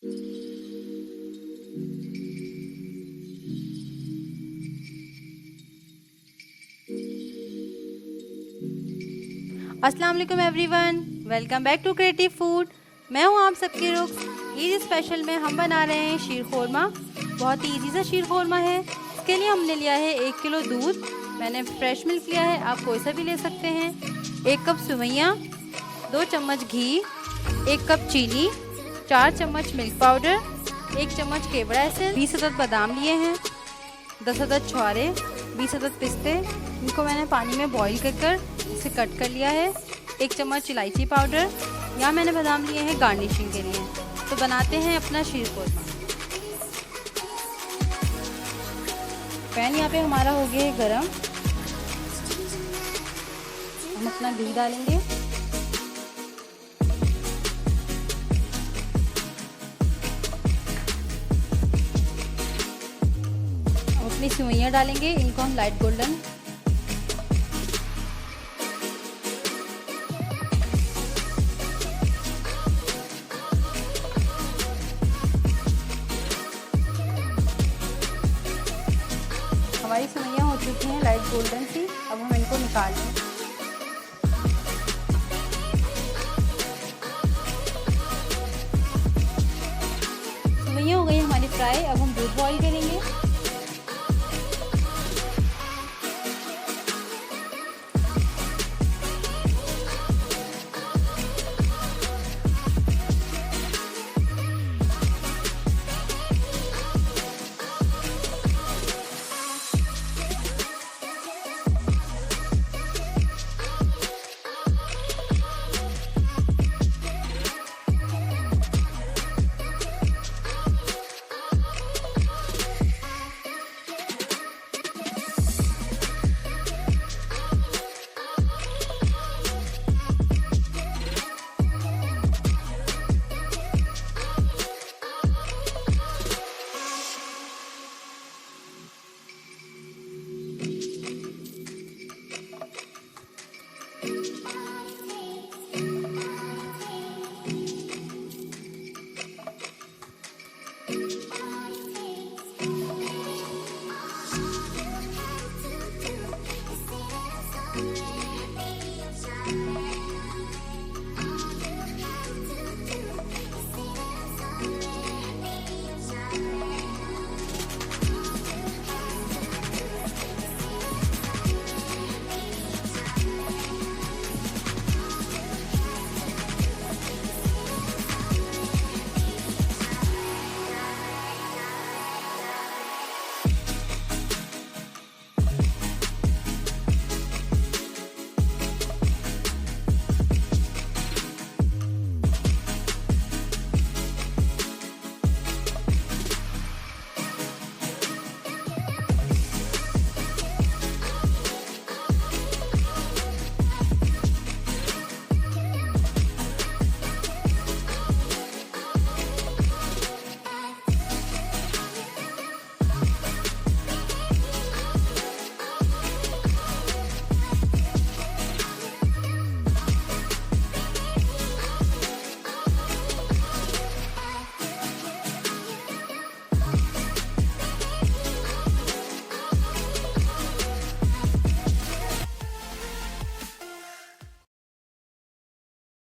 अस्सलाम वालेकुम everyone, welcome back to creative food. मैं हूं आप सबकी रुख्स। ईद स्पेशल में हम बना रहे हैं शीर खुरमा। बहुत ही इजी सा शीर खुरमा है। इसके लिए हमने लिया है 1 किलो दूध। मैंने फ्रेश मिल्क लिया है, आप कोई सा भी ले सकते हैं। 1 कप सेवइयाँ, 2 चम्मच घी, 1 कप चीनी, 4 चम्मच मिल्क पाउडर, 1 चम्मच केवड़ा एसेंस, 20 अदद बादाम लिए हैं, 10 अदद छुहारे, 20 अदद पिस्ते। इनको मैंने पानी में बॉईल कर इसे कट कर लिया है। 1 चम्मच इलायची पाउडर। यहाँ मैंने बादाम लिए हैं गार्निशिंग के लिए। तो बनाते हैं अपना शीर खुरमा। पैन यहाँ पे हमारा हो गया है गरम। हम अपना घी डालेंगे। अब अपनी सेवइयाँ डालेंगे, इनको हम लाइट गोल्डन हमारी सेवइयाँ हो चुकी हैं लाइट गोल्डन सी। अब हम इनको निकाल लें। सेवइयाँ हो गई हमारी फ्राई। अब हम दूध बॉईल करेंगे।